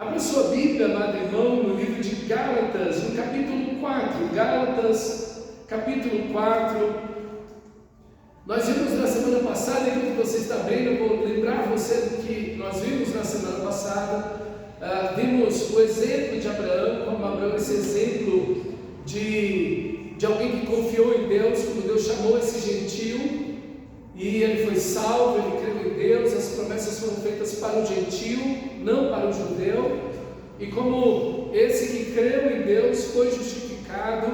Abra sua Bíblia, amado irmão, no livro de Gálatas, no capítulo 4. Gálatas, capítulo 4. Nós vimos na semana passada, enquanto você está bem, eu vou lembrar você do que nós vimos na semana passada. Vimos o exemplo de Abraão, como Abraão, esse exemplo de alguém que confiou em Deus, como Deus chamou esse gentio, e ele foi salvo, ele creu em Deus, as promessas foram feitas para o gentio, não para o judeu, e como esse que creu em Deus foi justificado,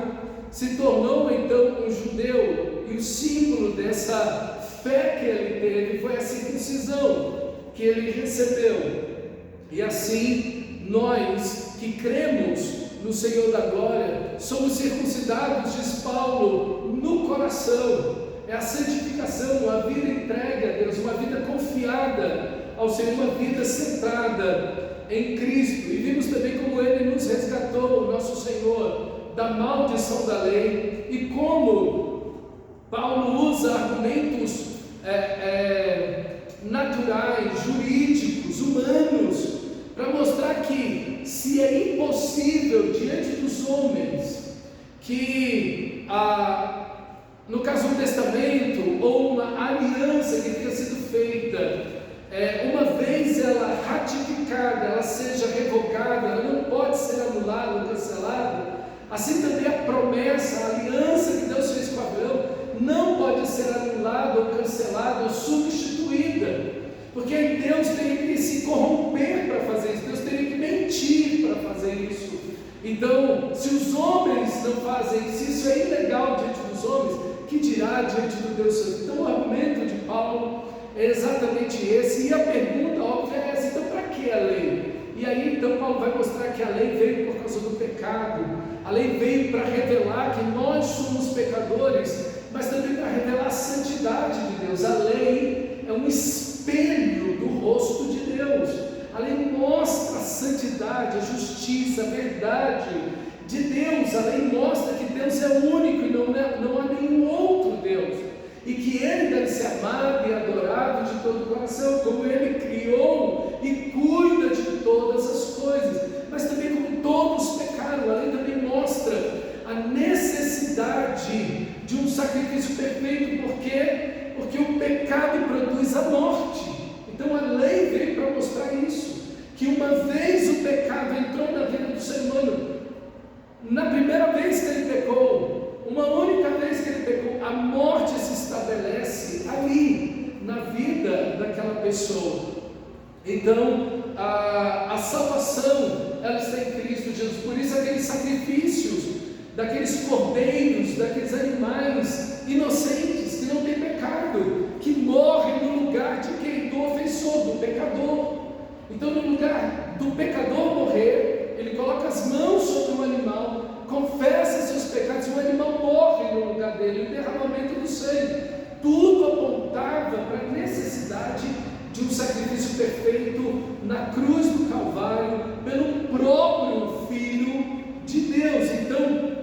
se tornou então um judeu, e o símbolo dessa fé que ele teve foi a circuncisão que ele recebeu. E assim, nós que cremos no Senhor da glória, somos circuncidados, diz Paulo, no coração. É a santificação, uma vida entregue a Deus, uma vida confiada ao Senhor, uma vida centrada em Cristo. E vimos também como Ele nos resgatou, o nosso Senhor, da maldição da lei, e como Paulo usa argumentos naturais, jurídicos, humanos, para mostrar que se é impossível diante dos homens que no caso um testamento ou uma aliança que tenha sido feita, uma vez ela ratificada, ela seja revogada, ela não pode ser anulada ou cancelada, assim também a promessa, a aliança que Deus fez com Abraão, não pode ser anulada ou cancelada ou substituída, porque aí Deus teria que se corromper para fazer isso, Deus teria que mentir para fazer isso. Então, se os homens não fazem isso, se isso é ilegal diante dos homens, que dirá diante do Deus Santo? Então o argumento de Paulo é exatamente esse, e a pergunta óbvia é essa: então para que a lei? E aí então Paulo vai mostrar que a lei veio por causa do pecado, a lei veio para revelar que nós somos pecadores, mas também para revelar a santidade de Deus. A lei é um espelho do rosto de Deus, a lei mostra a santidade, a justiça, a verdade de Deus. A lei mostra que Deus é único e não há nenhum outro Deus, e que Ele deve ser amado e adorado de todo o coração, como Ele criou e cuida de todas as coisas, mas também como todos pecaram. A lei também mostra a necessidade de um sacrifício perfeito, porque o pecado produz a morte. Então a lei veio para mostrar isso, que uma vez o pecado entrou na vida do ser humano, na primeira vez que ele pecou, uma única vez que ele pecou, a morte se estabelece ali, na vida daquela pessoa. Então, a salvação, ela está em Cristo Jesus. Por isso aqueles sacrifícios, daqueles cordeiros, daqueles animais inocentes, que não têm pecado, que morrem no lugar de quem? Do ofensor, do pecador. Então, no lugar do pecador morrer, ele coloca as mãos sobre o animal, confessa seus pecados, e o animal morre no lugar dele, o derramamento do sangue. Tudo apontava para a necessidade de um sacrifício perfeito na cruz do Calvário, pelo próprio Filho de Deus. Então,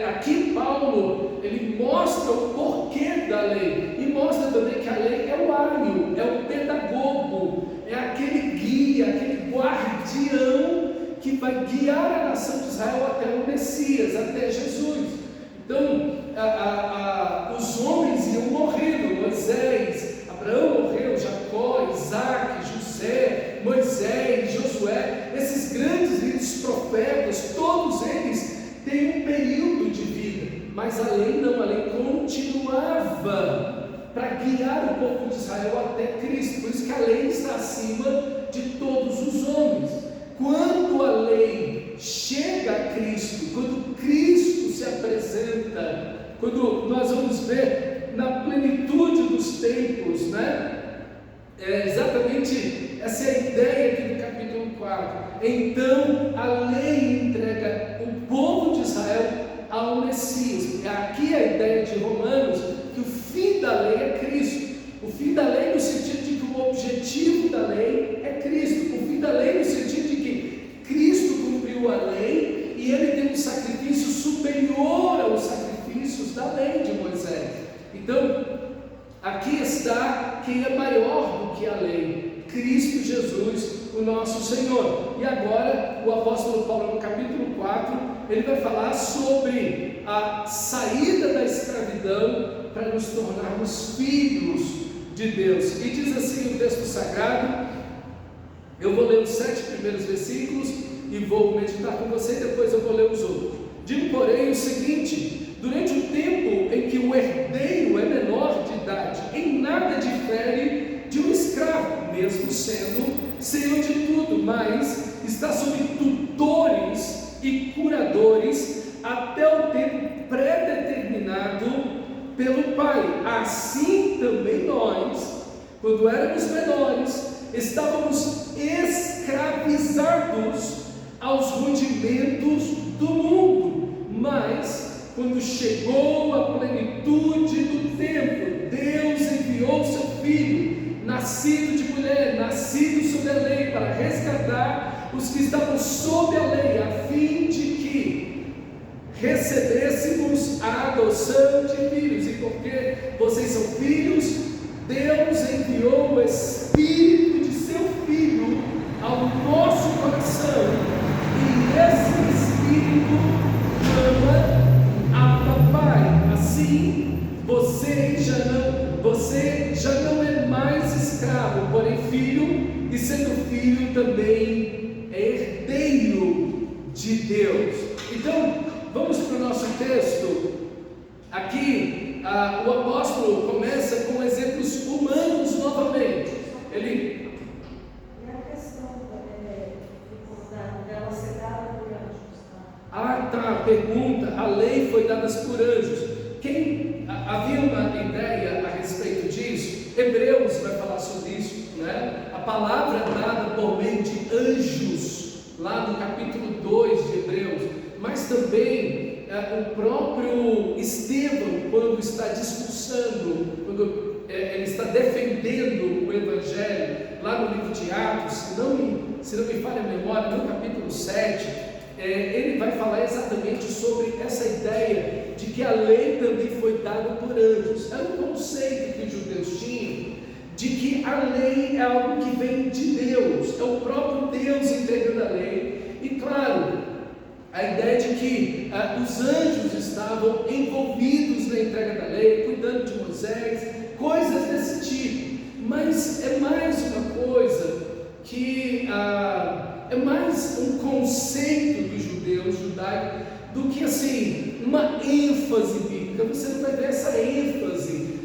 aqui Paulo, ele mostra o porquê da lei, e mostra também que a lei é o ário, é o pedagogo, é aquele guia, aquele guardião que vai guiar a nação de Israel até o Messias, até Jesus. Então, os homens iam morrendo. Moisés, Abraão morreu, Jacó, Isaac, José, Moisés, Josué, esses grandes líderes profetas, todos eles têm um período de vida, mas a lei não, a lei continuava para guiar o povo de Israel até Cristo. Por isso que a lei está acima de todos os homens. Quando a lei chega a Cristo, quando Cristo se apresenta, quando nós vamos ver na plenitude dos tempos, né? Exatamente essa é a ideia aqui do capítulo 4. Então a lei entrega o povo de Israel ao Messias. Aqui a ideia de Romanos, que o fim da lei é Cristo. O fim da lei no sentido de que o objetivo da lei é Cristo. O fim da lei no sentido de que Cristo cumpriu a lei e Ele tem um sacrifício superior aos sacrifícios da lei de Moisés. Então, aqui está quem é maior do que a lei, Cristo Jesus, o o nosso Senhor. E agora o apóstolo Paulo, no capítulo 4, ele vai falar sobre a saída da escravidão para nos tornarmos filhos de Deus. E diz assim o texto sagrado, eu vou ler os 7 primeiros versículos e vou meditar com você, e depois eu vou ler os outros. Digo, porém, o seguinte: durante o tempo em que o herdeiro é menor de idade, em nada difere de um escravo, mesmo sendo senhor de tudo, mas está sob tutores e curadores até o tempo predeterminado pelo Pai. Assim também nós, quando éramos menores, estávamos escravizados aos rudimentos do mundo, mas quando chegou a plenitude do tempo, Deus enviou seu Filho, nascido de mulher, nascido sob a lei, para resgatar os que estavam sob a lei, a fim de que recebêssemos a adoção de filhos. E porque vocês são filhos, Deus enviou o Espírito de seu Filho ao nosso coração, e esse Espírito chama Abba Pai. Assim, você já não é mais escravo, porém filho, e sendo filho também é herdeiro de Deus. Então, vamos para o nosso texto. Aqui, o apóstolo começa com exemplos humanos novamente. Ele... E a questão dela ser dada por anjos? Tá, pergunta, a lei foi dada por anjos. Havia uma ideia a respeito disso? Hebreus vai falar sobre isso, né? A palavra dada por meio de anjos, lá no capítulo 2 de Hebreus, mas também o próprio Estevão, quando está discursando, quando ele está defendendo o Evangelho, lá no livro de Atos, se não me falha a memória, no capítulo 7, ele vai falar exatamente sobre essa ideia de que a lei também foi dada por anjos. Era um conceito que os judeus tinham, de que a lei é algo que vem de Deus, é o próprio Deus entregando a lei. E claro, a ideia de que os anjos estavam envolvidos na entrega da lei, cuidando de Moisés, coisas desse tipo. Mas é mais uma coisa que é mais um conceito dos judeus, judaico, do que assim, uma ênfase bíblica. Você não vai ver essa ênfase,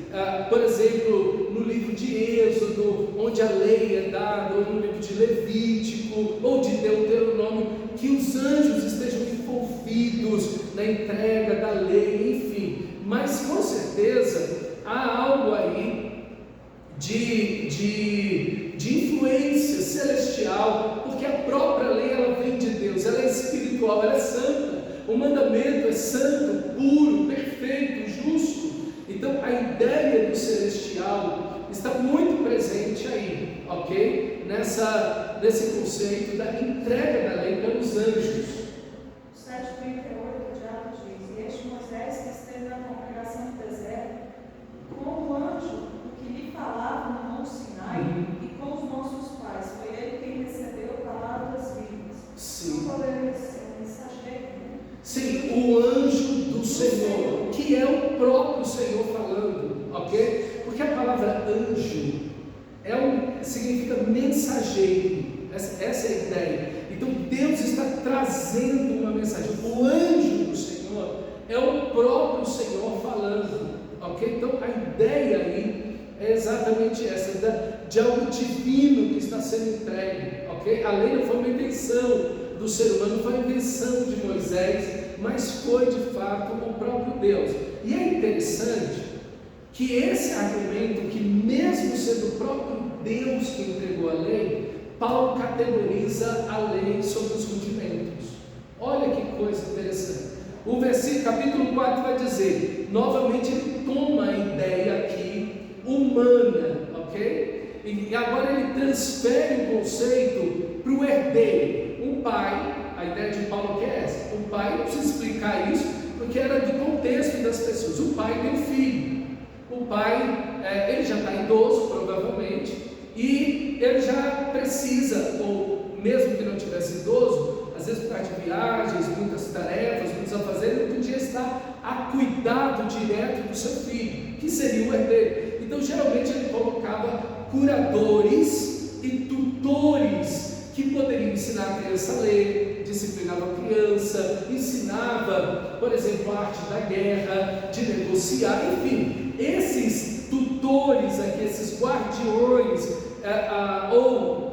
por exemplo, no livro de Êxodo, onde a lei é dada, ou no livro de Levítico, ou de Deuteronômio, que os anjos estejam envolvidos na entrega da lei, enfim. Mas com certeza há algo aí de influência celestial, porque a própria lei ela vem de Deus, ela é espiritual, ela é santa. O mandamento é santo, puro, perfeito, justo. Então a ideia do celestial está muito presente aí, ok? Nesse conceito da entrega da lei pelos anjos. 7:38 de Atos diz: e este Moisés que esteve na congregação do deserto, com o anjo que lhe falava no Monte Sinai e com os nossos pais, foi ele quem recebeu palavras vivas. Sim. Não poderia ser um mensageiro, né? Sim, o anjo do Senhor, que é o próprio Senhor falando, ok? Porque a palavra anjo significa mensageiro, essa é a ideia. Então Deus está trazendo uma mensagem. O anjo do Senhor é o próprio Senhor falando, ok? Então a ideia aí é exatamente essa, de algo divino que está sendo entregue, ok? A lei não foi uma invenção do ser humano, foi a invenção de Moisés, mas foi de fato o próprio Deus. E é interessante que esse argumento, que mesmo sendo o próprio Deus que entregou a lei, Paulo categoriza a lei sobre os rudimentos. Olha que coisa interessante. O versículo, capítulo 4 vai dizer, novamente ele toma a ideia aqui humana, ok? E agora ele transfere o conceito para o herdeiro. Um pai, a ideia de Paulo que é essa, um pai, não precisa explicar isso, porque era do contexto das pessoas. O pai tem um filho, o pai, ele já está idoso provavelmente, e ele já precisa, ou mesmo que não tivesse idoso, às vezes por causa de viagens, muitas tarefas, muitos afazeres, ele podia estar a cuidado direto do seu filho, que seria o herdeiro. Então geralmente ele colocava curadores e tutores que poderiam ensinar a criança a ler, disciplinava a criança, ensinava, por exemplo, a arte da guerra, de negociar, enfim, esses tutores aqui, esses guardiões, ou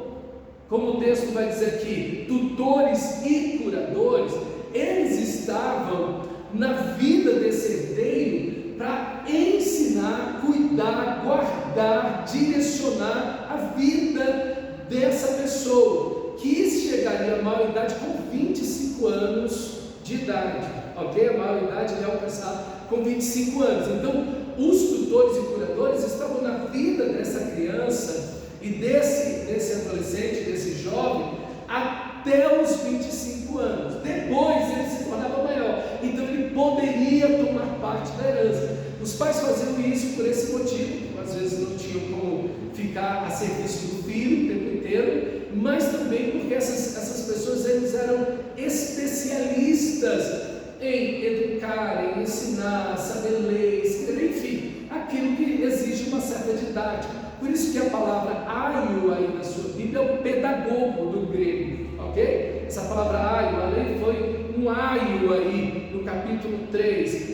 como o texto vai dizer aqui, tutores e curadores, eles estavam na vida desse herdeiro para ensinar, cuidar, guardar, direcionar a vida dessa pessoa, que chegaria à maioridade com 25 anos de idade, ok? A maioridade é alcançada com 25 anos. Então, os tutores e curadores estavam na vida dessa criança e desse adolescente, desse jovem, até os 25 anos. Depois ele se tornava maior, então ele poderia tomar parte da herança. Os pais faziam isso por esse motivo, às vezes não tinham como ficar a serviço do filho o tempo inteiro, mas também porque essas pessoas eles eram especialistas em educar, em ensinar, saber ler, escrever, enfim, aquilo que exige uma certa didática. Por isso que a palavra aio aí na sua Bíblia é o pedagogo do grego, ok? Essa palavra aio, além foi um aio aí no capítulo 3,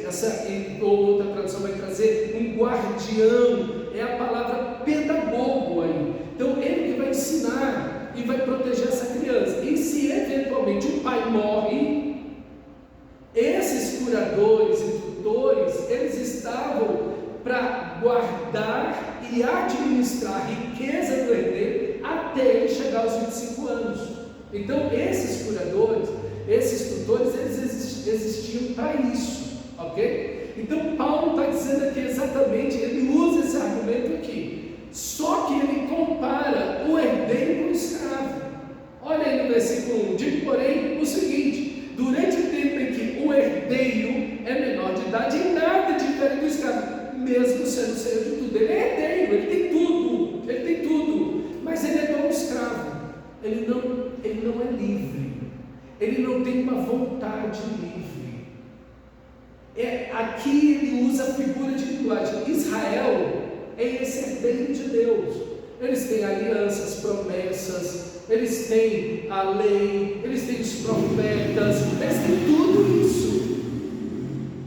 ou outra tradução vai trazer um guardião, é a palavra pedagogo aí. Então ele que vai ensinar e vai proteger essa criança. E se eventualmente o pai morre, esses curadores e tutores, eles estavam para guardar e administrar a riqueza do herdeiro até ele chegar aos 25 anos. Então esses curadores, esses tutores, eles existiam para isso, ok? Então Paulo está dizendo aqui exatamente, ele usa esse argumento aqui, só que ele compara o herdeiro com o escravo. Olha aí no versículo 1, digo porém o seguinte: durante o tempo em que o herdeiro é menor de idade, em nada diferente do escravo, mesmo sendo senhor de tudo. Ele é herdeiro, ele tem tudo, mas ele é como um escravo, ele não é livre, ele não tem uma vontade livre. Aqui ele usa a figura de linguagem. Israel é esse herdeiro de Deus. Eles têm alianças, promessas, eles têm a lei, eles têm os profetas, eles têm tudo isso.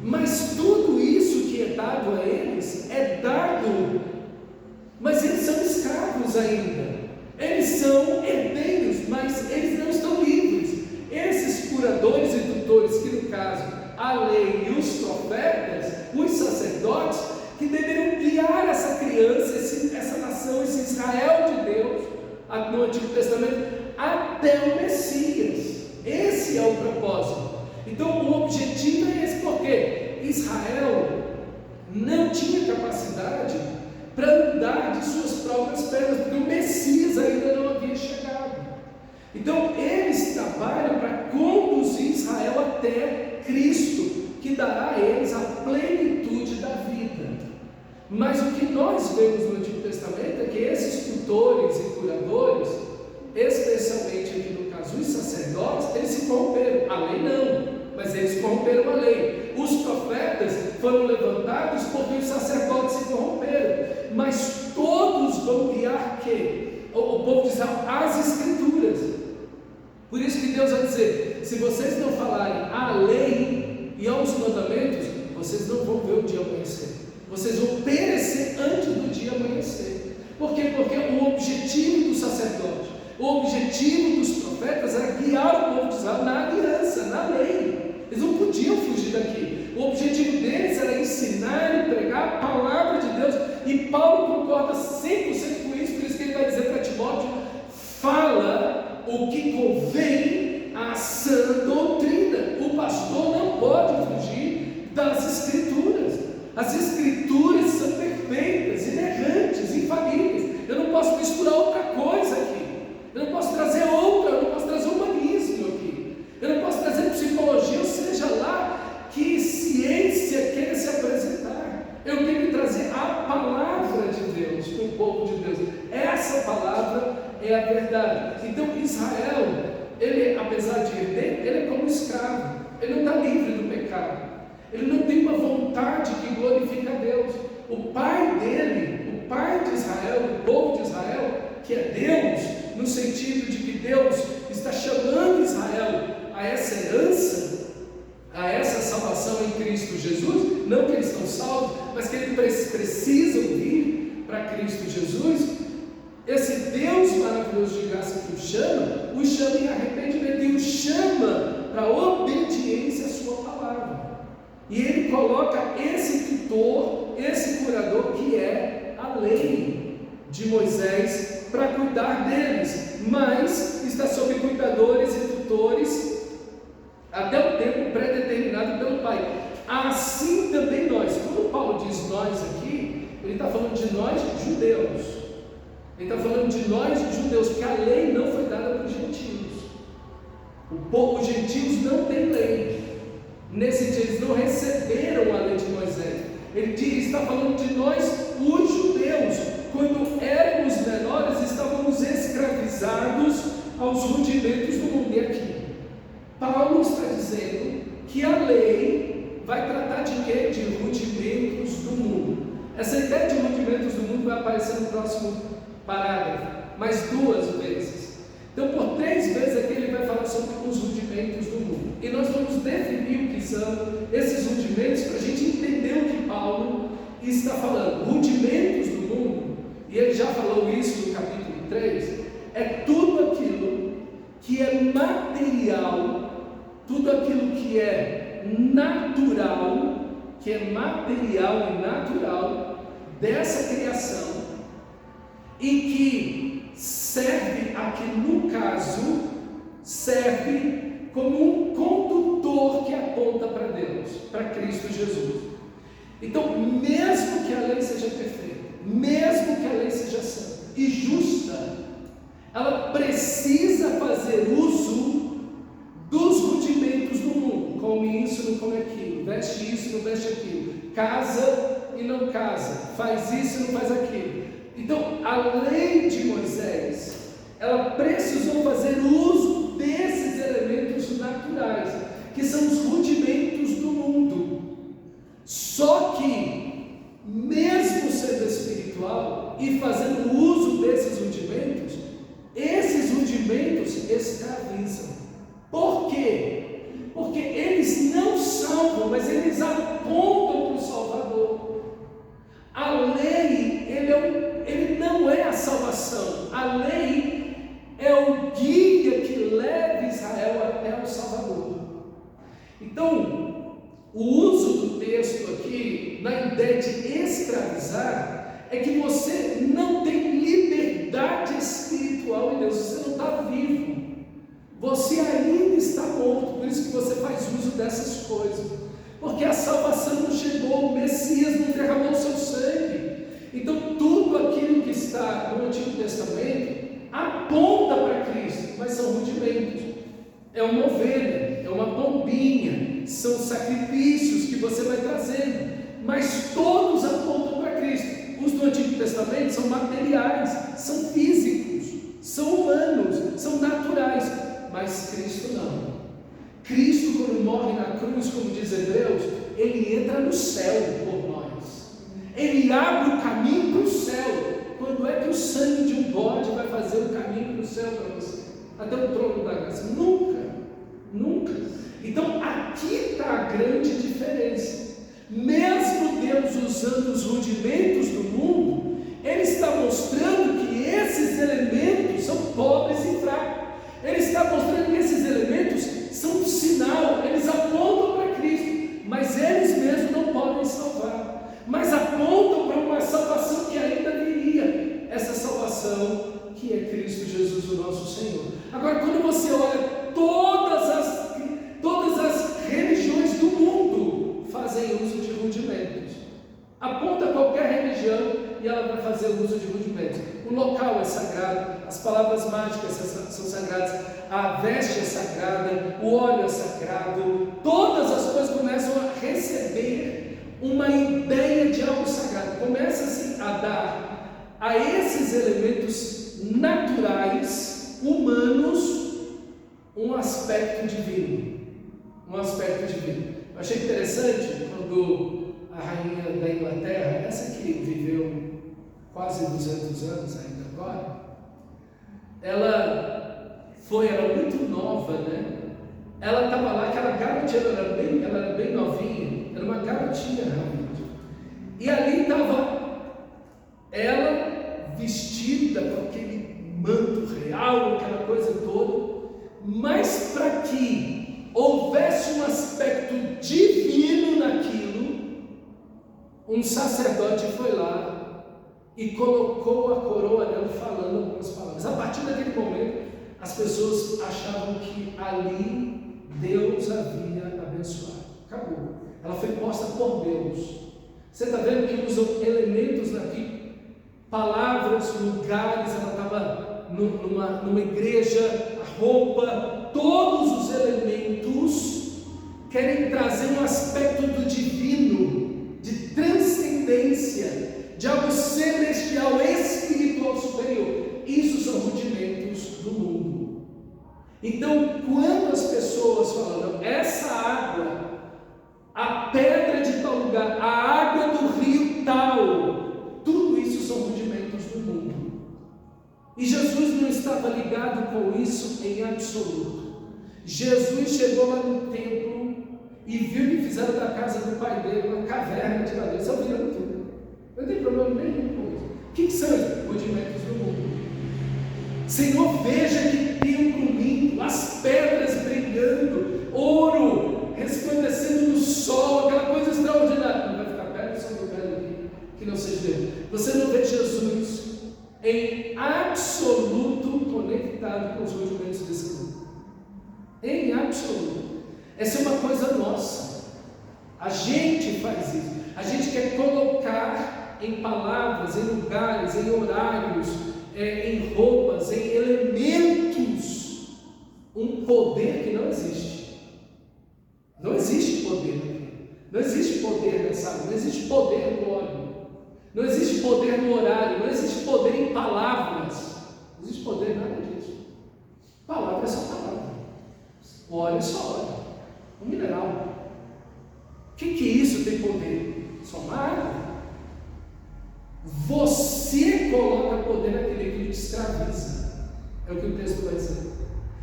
Mas tudo isso que é dado a eles é dado, mas eles são escravos ainda. Eles são herdeiros, mas eles não estão livres. Esses curadores e tutores, que no caso a lei e os profetas, os sacerdotes, que deveriam guiar essa criança, essa nação, esse Israel de Deus, no Antigo Testamento, até o Messias. Esse é o propósito. Então o objetivo é esse, porque Israel não tinha capacidade para andar de suas próprias pernas, porque o Messias ainda não havia chegado. Então eles trabalham para conduzir Israel até Cristo, que dará a eles a plenitude da vida. Mas o que nós vemos no Antigo Testamento é que esses tutores e curadores, especialmente aqui no caso os sacerdotes, eles se corromperam. A lei não, mas eles corromperam a lei. Os profetas foram levantados porque os sacerdotes se corromperam. Mas todos vão guiar o povo de Israel às Escrituras. Por isso que Deus vai dizer: se vocês não falarem à lei e aos mandamentos, vocês não vão ver o dia amanhecer. Vocês vão perecer antes do dia amanhecer. Por quê? Porque o objetivo do sacerdote, o objetivo dos profetas era guiar o povo de Israel na aliança, na lei. Eles não podiam fugir daqui. O objetivo deles era ensinar e pregar a palavra de Deus. E Paulo concorda 100% com isso, por isso que ele vai dizer para Timóteo: fala o que convém à sã doutrina. O pastor não pode fugir das Escrituras. As Escrituras são perfeitas, inerrantes, infalíveis. Eu não posso misturar outra coisa aqui. Eu não posso trazer humanismo aqui. Eu não posso trazer psicologia, ou seja lá que ciência queira se apresentar. Eu tenho que trazer a palavra de Deus para o povo de Deus. Essa palavra escravo, ele não está livre do pecado, ele não tem uma vontade que glorifica a Deus. O pai dele, o pai de Israel, o povo de Israel, que é Deus, no sentido de que Deus está chamando Israel a essa herança, a essa salvação em Cristo Jesus, não que eles estão salvos, mas que eles precisam vir para Cristo Jesus. Esse Deus maravilhoso de graça que o chama em arrependimento e o chama para obediência à sua palavra. E ele coloca esse tutor, esse curador que é a lei de Moisés para cuidar deles, mas está sob cuidadores e tutores até o tempo predeterminado pelo Pai. Assim também nós. Quando Paulo diz nós aqui, ele está falando de nós judeus. Ele está falando de nós judeus, porque a lei não foi dada para os gentios. Os gentios não têm lei. Nesse dia eles não receberam a lei de Moisés. Ele está falando de nós, os judeus. Quando éramos menores, estávamos escravizados aos rudimentos do mundo. E aqui, Paulo está dizendo que a lei vai tratar de quê? De rudimentos do mundo. Essa ideia de rudimentos do mundo vai aparecer no próximo parágrafo, mais 2 vezes. Então, por 3 vezes aqui ele vai falar sobre os rudimentos do mundo. E nós vamos definir o que são esses rudimentos para a gente entender o que Paulo está falando. Rudimentos do mundo, e ele já falou isso no capítulo 3, é tudo aquilo que é material, tudo aquilo que é natural, que é material e natural dessa criação, e que serve aqui, no caso, serve como um condutor que aponta para Deus, para Cristo Jesus. Então, mesmo que a lei seja perfeita, mesmo que a lei seja santa e justa, ela precisa fazer uso dos rudimentos do mundo. Come isso, não come aquilo, veste isso, não veste aquilo, casa e não casa, faz isso e não faz aquilo. Então, a lei de Moisés, ela precisou fazer uso desses elementos naturais, que são os rudimentos do mundo. Só que, mesmo sendo espiritual e fazendo uso desses rudimentos, esses rudimentos escravizam. Por quê? Porque eles não salvam, mas eles apontam para o Salvador. A lei, ele não é a salvação. A lei é o guia que leva Israel até o Salvador. Então, o uso do texto aqui, na ideia de escravizar, é que você não tem liberdade espiritual em Deus, você não está vivo, você ainda está morto. Por isso que você faz uso dessas coisas, porque a salvação não chegou, o Messias não derramou o seu sangue. Então tudo aquilo que está no Antigo Testamento aponta para Cristo, mas são rudimentos. É uma ovelha, é uma pombinha, são sacrifícios que você vai trazendo, mas todos apontam para Cristo. Os do Antigo Testamento são materiais, são físicos, são humanos, são naturais, mas Cristo não. Cristo, quando morre na cruz, como diz Hebreus, ele entra no céu por nós, ele abre o caminho para o céu. Quando é que o sangue de um bode vai fazer o caminho para o céu para você? Até o trono da graça? Nunca, nunca. Então aqui está a grande diferença. Mesmo Deus usando os rudimentos do mundo, Ele está mostrando que esses elementos são pobres e fracos. Ele está mostrando que esses elementos são um sinal, eles apontam para Cristo, mas eles mesmos não podem salvar, mas apontam para uma salvação que ainda viria, essa salvação que é Cristo Jesus, o nosso Senhor. Agora, quando você olha todas as religiões do mundo fazem uso de rudimentos. Aponta qualquer religião e ela vai fazer uso de rudimentos. O local é sagrado, as palavras mágicas são sagradas, a veste é sagrada, o óleo é sagrado, todas as coisas começam a receber uma ideia de algo sagrado. Começa-se a dar a esses elementos naturais, humanos, um aspecto divino. um aspecto divino. Eu achei interessante quando a rainha da Inglaterra, essa que viveu quase 200 anos ainda agora, ela era muito nova, né? Ela estava lá, aquela garotinha, ela era bem novinha, era uma garotinha realmente. E ali estava ela vestida com aquele manto real, aquela coisa toda, mas para que houvesse um aspecto divino naquilo, um sacerdote foi lá e colocou a coroa dela falando algumas palavras. A partir daquele momento, as pessoas achavam que ali Deus havia abençoado. Acabou. Ela foi posta por Deus. Você está vendo que usam elementos daqui, palavras, lugares. Ela estava numa igreja, a roupa, todos os elementos querem trazer um aspecto do divino, de transcendência, de algo celestial, espiritual superior. Isso são rudimentos do mundo. Então, quando as pessoas falam, essa água, a pedra de tal lugar, a água do rio tal, tudo isso são rudimentos do mundo. E Jesus não estava ligado com isso em absoluto. Jesus chegou lá no templo e viu que fizeram da casa do pai dele uma caverna de madeira. Só virando tudo. Não tem problema nenhum com isso. O que são os rudimentos do mundo? Senhor, veja que templo lindo, as pedras brilhando, ouro resplandecendo no sol, aquela coisa extraordinária. Não vai ficar perto de um lugar aqui que não seja Deus. Você não vê Jesus em absoluto conectado com os rudimentos desse mundo. Em absoluto. Essa é uma coisa nossa. A gente faz isso. A gente quer colocar em palavras, em lugares, em horários, em roupas, em elementos, um poder que não existe. Não existe poder aqui. Não existe poder nessa água. Não existe poder no óleo. Não existe poder no horário. Não existe poder em palavras. Não existe poder em nada disso. Palavra é só palavra. Óleo é só óleo. Um mineral. O que isso tem poder? Só uma água. Você coloca poder naquele que te escraviza. É o que o texto vai dizer.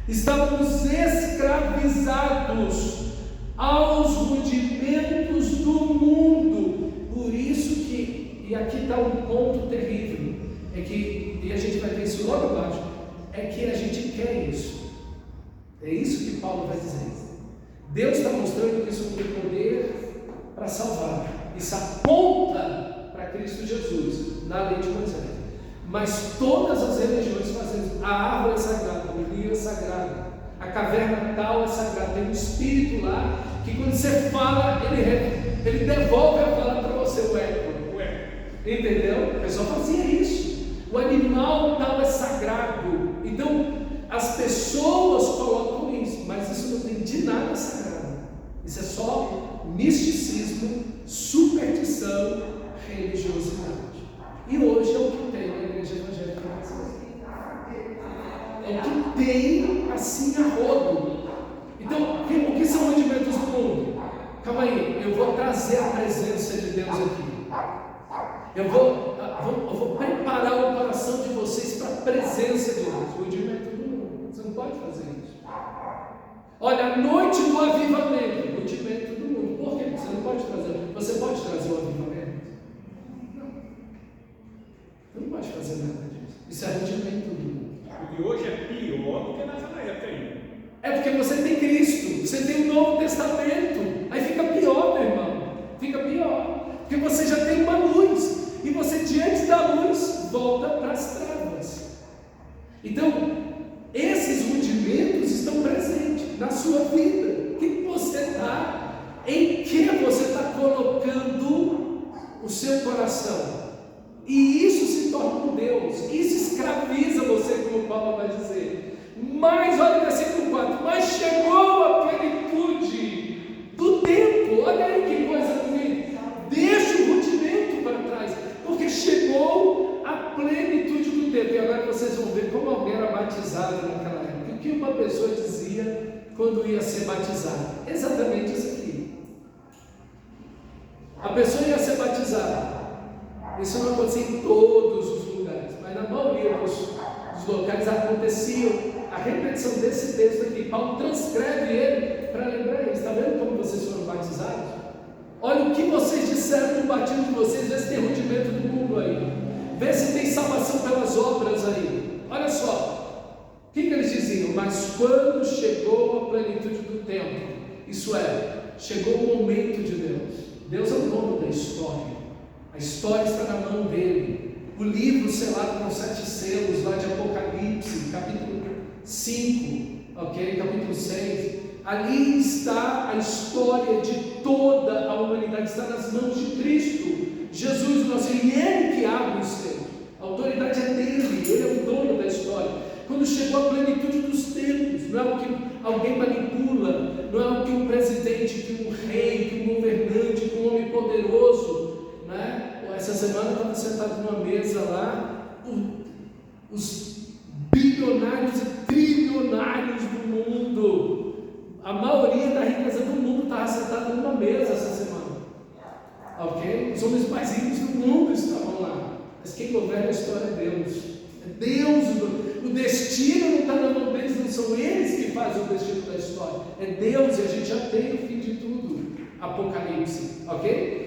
Estávamos escravizados aos rudimentos do mundo. Por isso que, e aqui está um ponto terrível, é que, e a gente vai ver isso logo abaixo, é que a gente quer isso. É isso que Paulo vai dizer. Deus está mostrando que isso tem poder para salvar. Isso aponta para Cristo Jesus, na lei de Moisés. Mas todas as religiões fazem isso. A árvore é sagrada, o rio é sagrado, a caverna tal é sagrada. Tem um espírito lá que quando você fala, ele devolve a palavra para você, o eco. Entendeu? O pessoal fazia isso. O animal tal é sagrado. Então as pessoas colocam isso, mas isso não tem de nada sagrado. Isso é só misticismo, superstição, religiosidade. E hoje é o que tem na igreja evangélica brasileira. É o que tem assim a rodo. Então, o que são rudimentos do mundo? Calma aí, eu vou trazer a presença de Deus aqui. Eu vou preparar o coração de vocês para a presença de Deus. Rudimento do mundo. Você não pode fazer isso. Olha, a noite do avivamento, rudimento do mundo. Por quê? Você não pode trazer. Você pode trazer o avivamento? Não. Você não pode fazer nada disso. Isso é rudimento do mundo. E hoje é pior do que naquela época aí. É porque você tem Cristo, você tem o Novo Testamento. Aí fica pior, meu irmão. Fica pior. Porque você já tem uma luz. E você, diante da luz, volta para as trevas. Então, esses rudimentos estão presentes na sua vida. O que você está? Em que você está colocando o seu coração? E isso se torna um Deus. Isso escraviza você, como Paulo vai dizer. Mas, olha o versículo 4. Mas chegou a plenitude do tempo. Olha aí que coisa bonita. Deixa o rudimento para trás. Porque chegou a plenitude do tempo. E agora vocês vão ver como alguém era batizado naquela época. O que uma pessoa dizia quando ia ser batizado. Exatamente isso aqui. A pessoa ia ser batizada. Isso não acontecia em todos os lugares, mas na maioria dos locais acontecia a repetição desse texto aqui. Paulo transcreve ele para lembrar eles. Está vendo como vocês foram batizados? Olha o que vocês disseram no batismo de vocês. Vê se tem rudimento do mundo aí. Vê se tem salvação pelas obras aí. Olha só. O que eles diziam? Mas quando chegou a plenitude do tempo, isso é, chegou o momento de Deus. Deus é o dono da história. A história está na mão dele. O livro selado com 7 selos, lá de Apocalipse, capítulo 5, ok? Capítulo 6. Ali está a história de toda a humanidade, está nas mãos de Cristo. Jesus, o nosso, e Ele que abre os selos. A autoridade é dele, Ele é o dono da história. Quando chegou a plenitude dos tempos, não é o que alguém manipula, não é o que um presidente, que um rei, que um governante, que um homem poderoso, né? Essa semana eu estava sentado numa mesa lá, os bilionários e trilionários do mundo, a maioria da riqueza do mundo estava sentada numa mesa essa semana, ok? Os homens mais ricos do mundo estavam lá, mas quem governa a história é Deus. É Deus, o destino não está na mão deles, não são eles que fazem o destino da história, é Deus, e a gente já tem o fim de tudo. Apocalipse, ok?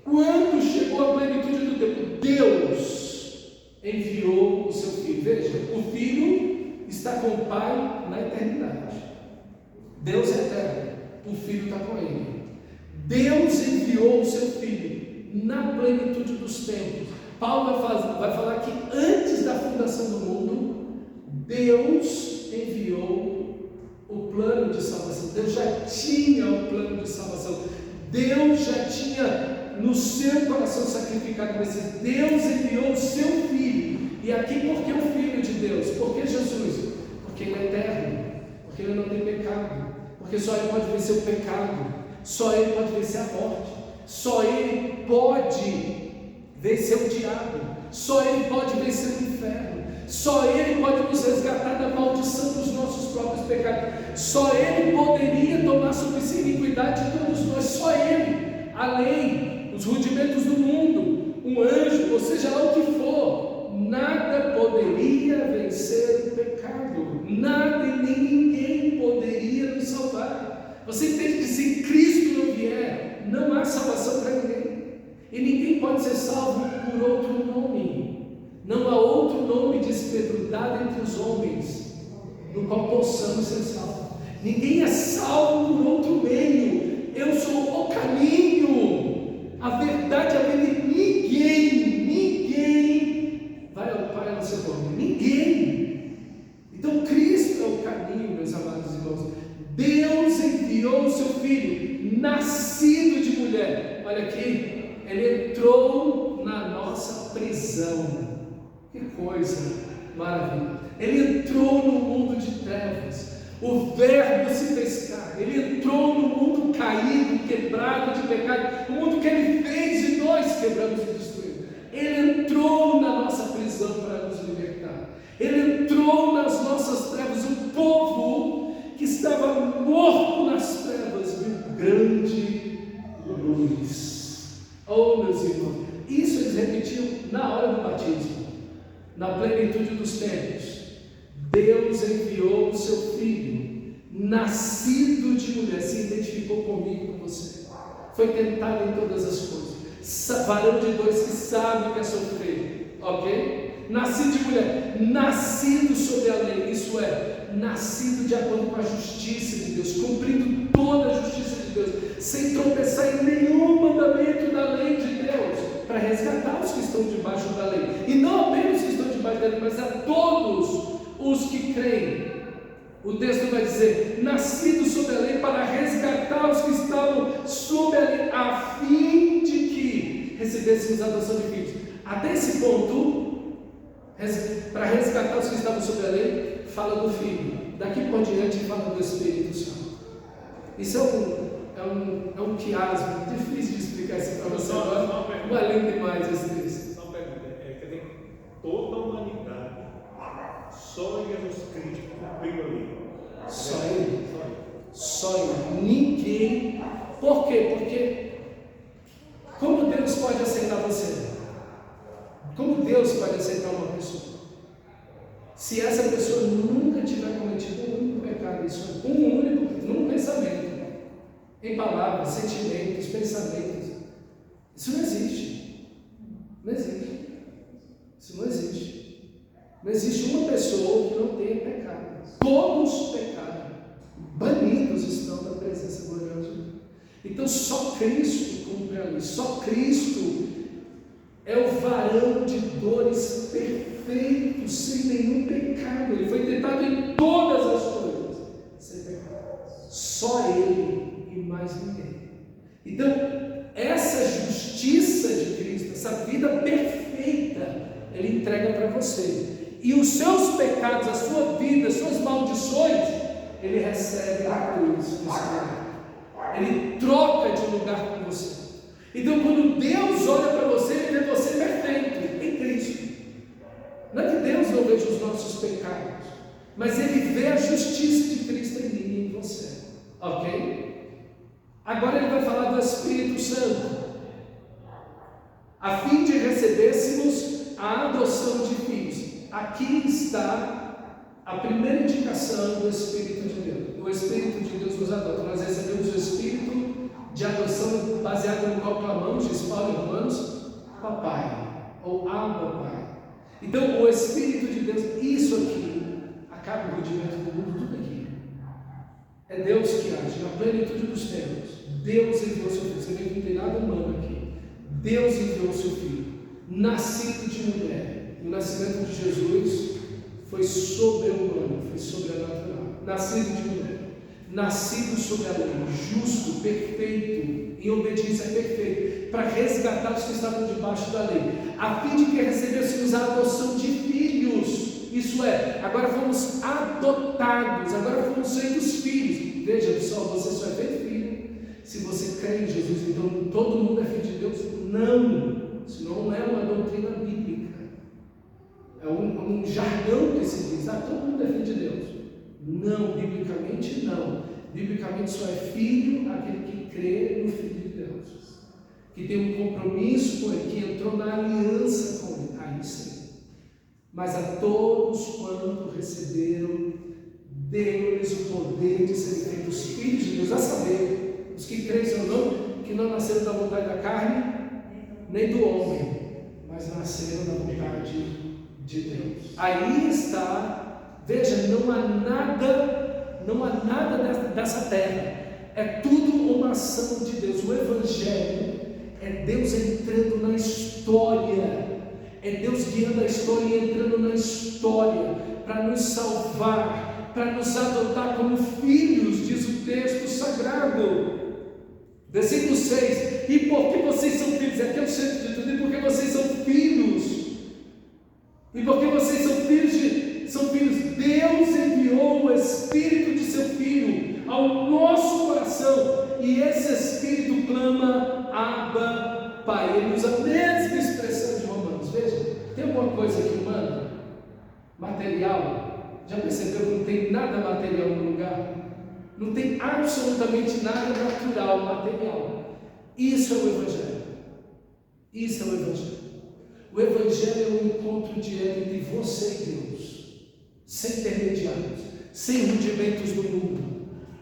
Quando chegou a plenitude do tempo, Deus enviou o seu Filho. Veja, o Filho está com o Pai na eternidade. Deus é eterno, o Filho está com Ele. Deus enviou o seu Filho na plenitude dos tempos. Paulo vai falar que antes da fundação do mundo, Deus enviou o plano de salvação. Deus já tinha o plano de salvação. Deus já tinha no seu coração sacrificado Messias. Deus enviou o seu Filho. E aqui, por que o Filho de Deus? Por que Jesus? Porque Ele é eterno, porque Ele não tem pecado, porque só Ele pode vencer o pecado, só Ele pode vencer a morte, só Ele pode vencer o diabo, só Ele pode vencer o inferno, só Ele pode nos resgatar da maldição dos nossos próprios pecados, só Ele poderia tomar sobre si a iniquidade de todos nós, só Ele. A lei, os rudimentos do mundo, um anjo, ou seja lá o que for, nada poderia vencer o pecado, nada e nem ninguém poderia nos salvar. Você entende que se Cristo não vier, não há salvação para ninguém, e ninguém pode ser salvo por outro nome. Não há outro nome, diz Pedro, dado entre os homens, no qual possamos ser salvos. Ninguém é salvo por outro meio. Eu sou o caminho, a verdade, a vida. Ninguém vai ao Pai no seu nome. Ninguém. Então Cristo é o caminho, meus amados irmãos. Deus enviou o seu Filho, nascido de mulher. Olha aqui, Ele entrou na nossa prisão. Que coisa maravilhosa. Ele entrou no mundo de trevas. O Verbo se fez carne. Ele entrou no mundo caído, quebrado de pecado, o mundo que Ele fez e nós quebramos e destruímos. Ele entrou na nossa prisão para nos libertar. Ele entrou nas nossas trevas. O povo que estava morto nas trevas viu grande luz. Oh, meus irmãos, isso eles repetiam na hora do batismo, na plenitude dos tempos. Deus enviou o seu Filho, nascido de mulher, se identificou comigo e com você, foi tentado em todas as coisas, varão de dores que sabe que é sofrer, ok? Nascido de mulher, nascido sob a lei, isso é, nascido de acordo com a justiça de Deus, cumprindo toda a justiça de Deus, sem tropeçar em nenhum mandamento da lei de Deus, para resgatar os que estão debaixo da lei, e não apenas os que estão debaixo da lei, mas a todos os que creem. O texto vai dizer, nascido sob a lei, para resgatar os que estavam sob a lei, a fim de que recebêssemos a adoção de filhos. Até esse ponto, para resgatar os que estavam sob a lei, fala do Filho. Daqui por diante fala do Espírito Santo. Isso é um quiasmo, difícil de explicar isso para você agora, não é lindo demais esse texto. Só uma pergunta, toda a humanidade, só Jesus Cristo cumpriu ali. Só Ele. Só Ele. Ninguém. Por quê? Porque como Deus pode aceitar você? Como Deus pode aceitar uma pessoa? Se essa pessoa nunca tiver cometido um único pecado, isso é um único, num pensamento, em palavras, sentimentos, pensamentos, isso não existe. Não existe. Isso não existe. Não existe uma pessoa que não tenha pecado. Todos pecaram. Banidos estão da presença gloriosa de Deus. Então só Cristo cumpre a lei. Só Cristo é o varão de dores perfeito, sem nenhum pecado. Ele foi tentado em todas as coisas, sem pecado. Só Ele e mais ninguém. Então, essa justiça de Cristo, essa vida perfeita, Ele entrega para você. E os seus pecados, a sua vida, as suas maldições, Ele recebe na cruz do Senhor. Ele troca de lugar com você. Então, quando Deus olha para você, Ele vê você perfeito em Cristo. Não é que Deus não veja os nossos pecados, mas Ele vê a justiça de Cristo em mim e em você. Ok? Agora Ele vai falar do Espírito Santo, a fim de recebêssemos a adoção de filhos. Aqui está a primeira indicação do Espírito de Deus. O Espírito de Deus nos adota. Nós recebemos o Espírito de adoção baseado no qual clamamos, diz Paulo em Romanos, Papai, ou Abba Pai. Então o Espírito de Deus, isso aqui, acaba o rudimento do mundo, tudo aqui. É Deus que age, na plenitude dos tempos. Deus enviou seu Filho. Você vê que não tem nada humano aqui. Deus enviou o seu Filho, nascido de mulher. O nascimento de Jesus foi sobre-humano, foi sobrenatural. Nascido de mulher, nascido sobre a lei, justo, perfeito, em obediência perfeita, para resgatar os que estavam debaixo da lei, a fim de que recebêssemos a adoção de filhos. Isso é, agora fomos adotados, agora fomos feitos filhos. Veja pessoal, você só é feito filho se você crê em Jesus. Então todo mundo é filho de Deus? Não, isso não é uma doutrina bíblica, é um jargão que se diz, todo mundo é filho de Deus. Não, biblicamente não. Biblicamente só é filho aquele que crê no Filho de Deus, que tem um compromisso com Ele, que entrou na aliança com Ele. Aí sim. Mas a todos quanto receberam, deu-lhes o poder de serem feitos filhos de Deus, a saber, os que creem ou não, que não nasceram da vontade da carne, nem do homem, mas nasceram da vontade de Deus. Aí está, veja, não há nada dessa terra, é tudo uma ação de Deus. O Evangelho é Deus entrando na história, é Deus guiando a história e entrando na história para nos salvar, para nos adotar como filhos, diz o texto sagrado. Versículo 6: e porque vocês são filhos, aqui é o centro de tudo, e porque vocês são filhos, e porque vocês são filhos, Deus enviou o Espírito de seu Filho ao nosso coração, e esse Espírito clama, Abba, Pai. Ele usa a mesma expressão de Romanos. Veja, tem alguma coisa aqui humana, material? Já percebeu que não tem nada material no lugar? Não tem absolutamente nada natural, material. Isso é o Evangelho. Isso é o Evangelho. O Evangelho é um encontro direto entre você e Deus, sem intermediários, sem rudimentos do mundo.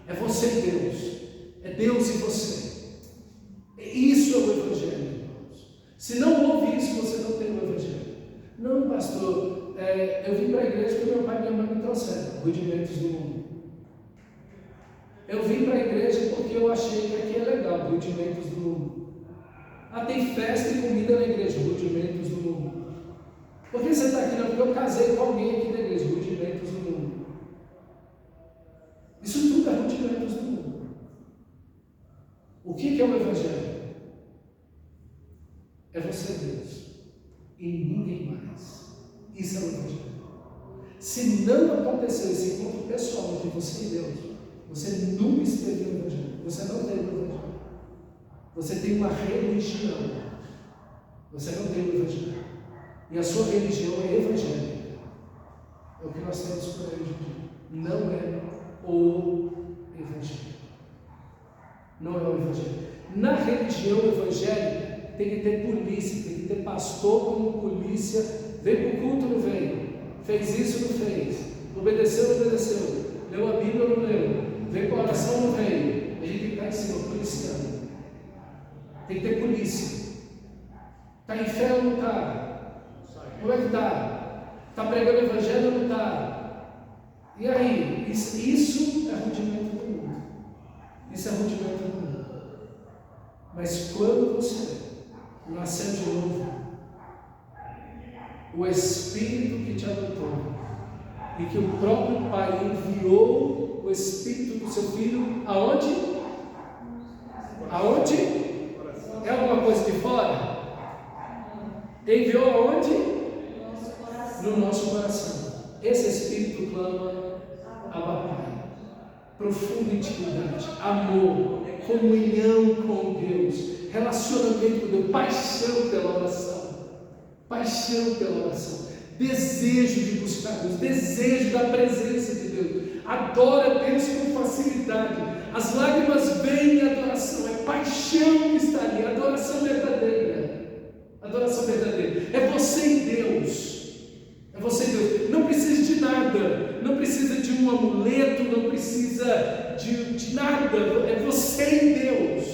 É você e Deus, é Deus e você. Isso é o Evangelho, irmãos. Se não ouve isso, você não tem o Evangelho. Não, pastor, eu vim para a igreja porque meu pai e minha mãe me trouxeram rudimentos do mundo. Eu vim para a igreja porque eu achei que aqui é legal, rudimentos do mundo. Tem festa e comida na igreja, rudimentos do mundo. Por que você está aqui? Não, porque eu casei com alguém aqui na igreja, rudimentos do mundo. Isso tudo é rudimentos do mundo. O que é o Evangelho? É você, Deus, e ninguém mais. Isso é o Evangelho. Se não aconteceu esse encontro pessoal entre você e Deus, você nunca esteve no Evangelho. Você não teve o Evangelho. Você tem uma religião. Você não tem o Evangelho. E a sua religião é evangélica. É o que nós temos por aí hoje em dia. Não é o Evangelho. Na religião evangélica tem que ter polícia, tem que ter pastor como polícia. Veio para o culto, não veio? Fez isso, não fez? Obedeceu, não obedeceu? Leu a Bíblia, não leu? Veio para a oração, não veio? A gente tem que estar em cima, policiando. Tem que ter polícia. Está em fé ou não está? Como é que está? Está pregando o evangelho ou não está? E aí? Isso é rudimento do mundo. Isso é rudimento do mundo. Mas quando você nasceu de novo, o Espírito que te adotou, e que o próprio Pai enviou o Espírito do seu Filho, aonde? Aonde? É alguma coisa de fora? Enviou aonde? No nosso coração. Esse Espírito clama, Abba Pai. Profunda intimidade, amor, comunhão com Deus, relacionamento com Deus, paixão pela oração. Paixão pela oração, desejo de buscar Deus, desejo da presença de Deus, adora Deus com facilidade, as lágrimas vêm em adoração, é paixão que está ali, adoração verdadeira, é você em Deus, não precisa de nada, não precisa de um amuleto, não precisa de nada, é você em Deus.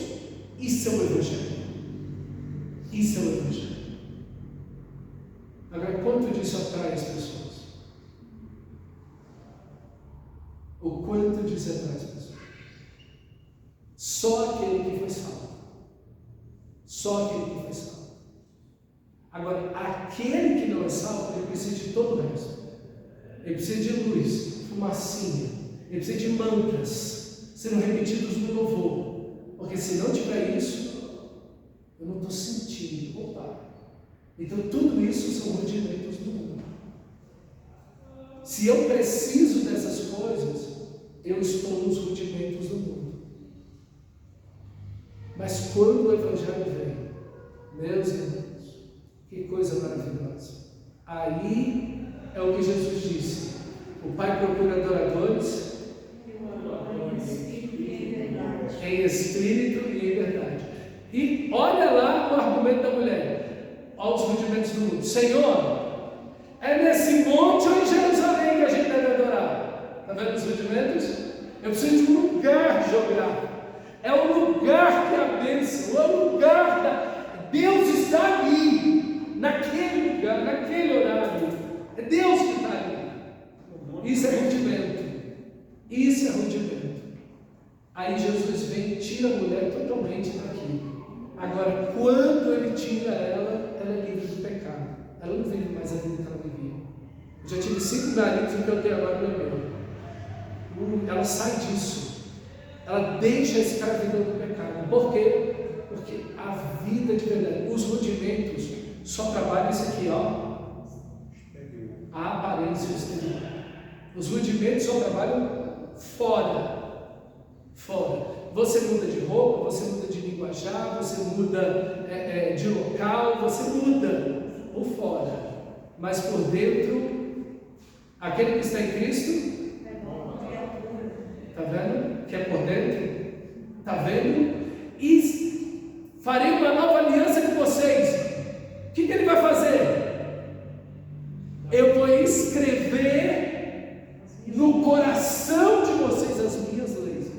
Isso é o Evangelho, isso é o Evangelho. Agora, quanto disso atrai as pessoas? O quanto disso atrai as pessoas? Só aquele que foi salvo. Só aquele que foi salvo. Agora, aquele que não é salvo, ele precisa de todo o resto. Ele precisa de luz, fumacinha. Ele precisa de mantras sendo repetidos no louvor. Porque se não tiver isso, eu não estou sentindo. Opa! Então tudo isso são rudimentos do mundo. Se eu preciso dessas coisas, eu estou nos rudimentos do mundo. Mas quando o Evangelho vem, meus irmãos, que coisa maravilhosa. Aí é o que Jesus disse: o Pai procura adoradores em espírito e em verdade. E olha lá o argumento da mulher. Olha os rudimentos do mundo. Senhor, é nesse monte ou em Jerusalém que a gente deve adorar? Está vendo os rudimentos? Eu preciso de um lugar geográfico. É o lugar que é a bênção, é o lugar da... Deus está ali, naquele lugar, naquele horário. É Deus que está ali. Isso é rudimento. Isso é rudimento. Aí Jesus vem e tira a mulher totalmente daquilo. Agora, quando ele tira ela é livre do pecado. Ela não vive mais a vida que ela vivia. Eu já tive 5 maridos e o que eu tenho agora não é meu. Ela sai disso. Ela deixa a escravidão do pecado. Por quê? Porque a vida de verdade, os rudimentos, só trabalham isso aqui, ó. A aparência exterior. Os rudimentos só trabalham fora. Você muda de roupa, você muda de linguajar, você muda de local, você muda por fora, mas por dentro, aquele que está em Cristo, está vendo? Que é por dentro, está vendo? E farei uma nova aliança com vocês. O que ele vai fazer? Eu vou escrever no coração de vocês as minhas leis.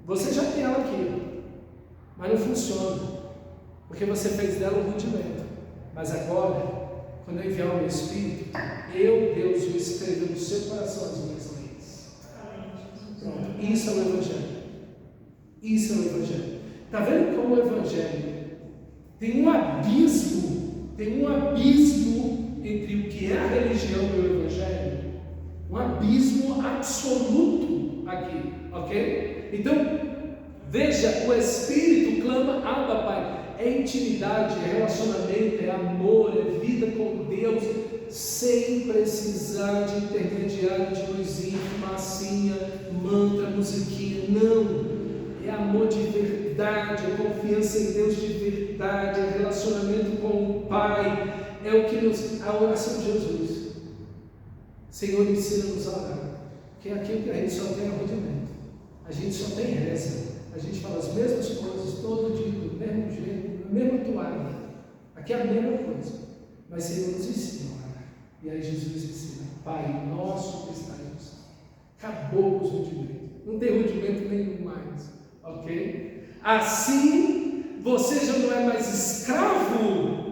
Você já tem ela aqui, mas não funciona, porque você fez dela um rudimento. Mas agora, quando eu enviar o meu Espírito, eu, Deus, vou escrever no seu coração as minhas leis. Pronto, isso é o Evangelho. Isso é o Evangelho. Está vendo como o Evangelho tem um abismo entre o que é a religião e o Evangelho? Um abismo absoluto aqui, ok? Então, veja, o Espírito clama, Abba Pai. É intimidade, é relacionamento, é amor, é vida com Deus, sem precisar de intermediário de luzinha, massinha, mantra, musiquinha. Não, é amor de verdade, é confiança em Deus de verdade, é relacionamento com o Pai, é o que a oração de Jesus. Senhor, ensina-nos a orar, que é aquilo que a gente só tem arrudimento. A gente só tem reza, a gente fala as mesmas coisas todo dia, do mesmo jeito, na mesma toalha. Aqui é a mesma coisa. Mas Senhor nos ensina. E aí Jesus ensina: Pai nosso que estás no céu. Acabou com os rudimentos. Não tem rudimento nenhum mais. Ok? Assim, você já não é mais escravo.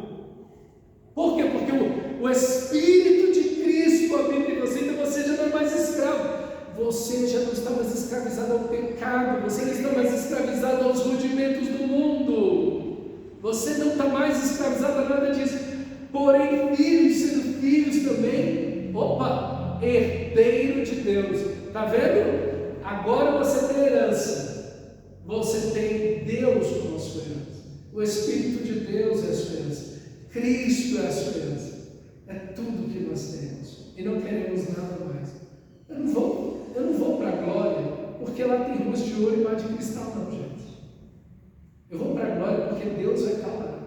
Por quê? Porque o Espírito de Cristo habita em você, então você já não é mais escravo. Você já não está mais escravizado ao pecado. Você não está mais escravizado aos rudimentos do mundo. Você não está mais escravizado a nada disso. Porém, filhos, sendo filhos também, herdeiro de Deus. Está vendo? Agora você tem herança. Você tem Deus como a sua herança. O Espírito de Deus é a sua herança. Cristo é a sua herança. É tudo que nós temos. E não queremos nada mais. Eu não vou para a glória porque lá tem ruas de ouro e mar de cristal, não, gente. Eu vou para a glória porque Deus vai estar lá.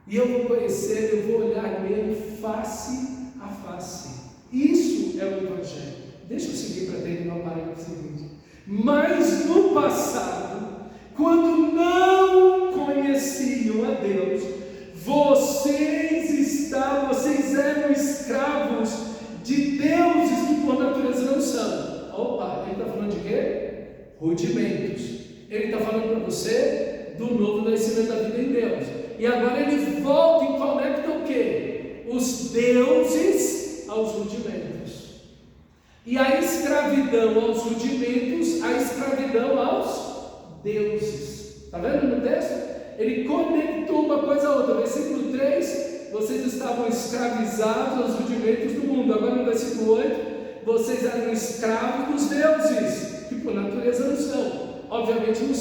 E eu vou conhecer, eu vou olhar nele face a face. Isso é o Evangelho. Deixa eu seguir para terminar o parágrafo seguinte. Mas no passado, quando não conheciam a Deus, vocês eram escravos de deuses que por natureza não são. Ele está falando de quê? Rudimentos. Ele está falando para você do novo nascimento da vida em Deus. E agora ele volta e conecta o quê? Os deuses aos rudimentos. E a escravidão aos rudimentos, a escravidão aos deuses. Está vendo no texto? Ele conectou uma coisa a outra. Versículo 3, vocês estavam escravizados aos rudimentos do mundo. Agora no versículo 8, vocês eram escravos dos deuses, que por natureza não são. Obviamente não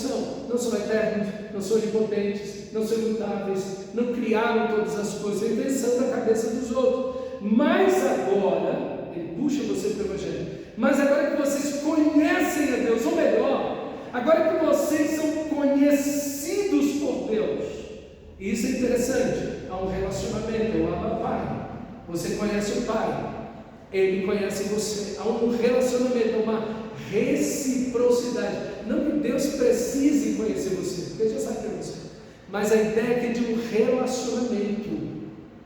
são eternos, não são onipotentes, não são imutáveis, não criaram todas as coisas, é invenção da cabeça dos outros. Mas agora, ele puxa você para o Evangelho, mas agora que vocês conhecem a Deus, ou melhor, agora que vocês são conhecidos por Deus, e isso é interessante, há um relacionamento, é o Abba Pai, você conhece o Pai, Ele conhece você, há um relacionamento, uma reciprocidade. Não que Deus precise conhecer você, porque Ele já sabe que é você, mas a ideia é de um relacionamento.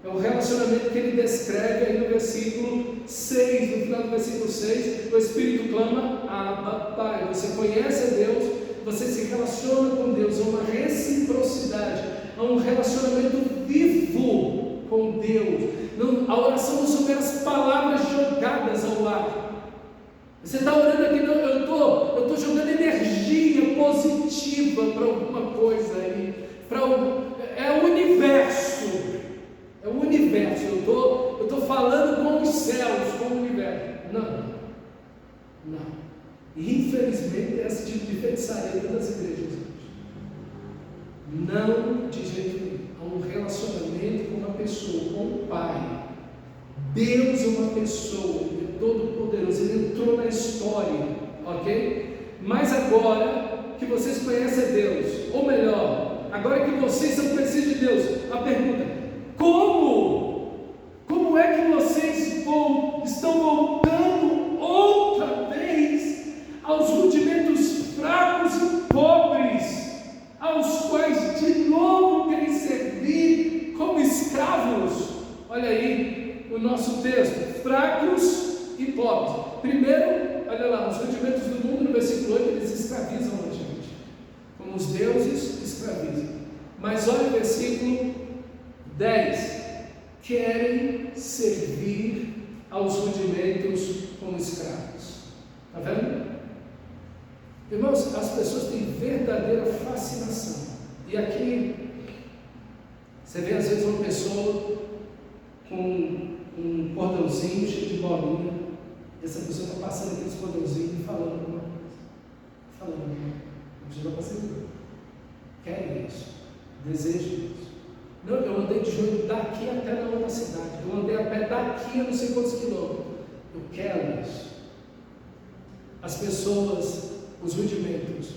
É o relacionamento que ele descreve aí no versículo 6, no final do versículo 6, o Espírito clama: Abba, Pai. Você conhece a Deus, você se relaciona com Deus, há uma reciprocidade, há um relacionamento vivo com Deus. A oração não são meras palavras jogadas ao ar. Você está orando aqui, não, eu estou jogando energia positiva para alguma coisa aí, é o universo, eu estou falando com os céus, com o universo. Não. Infelizmente, esse tipo de feitiçaria das igrejas hoje. Não, de jeito nenhum. Há um relacionamento com uma pessoa, com o Pai. Deus é uma pessoa, Ele é todo poderoso, Ele entrou na história, ok? Mas agora que vocês conhecem a Deus, ou melhor, agora que vocês são conhecidos de Deus, a pergunta: como é que vocês estão voltando outra vez aos rudimentos fracos e pobres, aos quais de novo querem servir como escravos? Olha aí o nosso texto: fracos e pobres. Primeiro, olha lá, os rudimentos do mundo, no versículo 8, eles escravizam a gente, como os deuses escravizam. Mas olha o versículo 10: querem servir aos rudimentos como escravos. Está vendo? Irmãos, as pessoas têm verdadeira fascinação. E aqui, você vê às vezes uma pessoa com um cordãozinho cheio de bolinha, e essa pessoa está passando aqueles cordãozinhos e falando alguma coisa. Eu já passei por isso. Querem isso, desejam isso. Não, eu andei de joelho daqui até na outra cidade, eu andei a pé daqui a não sei quantos quilômetros. Eu quero isso. As pessoas, os rudimentos,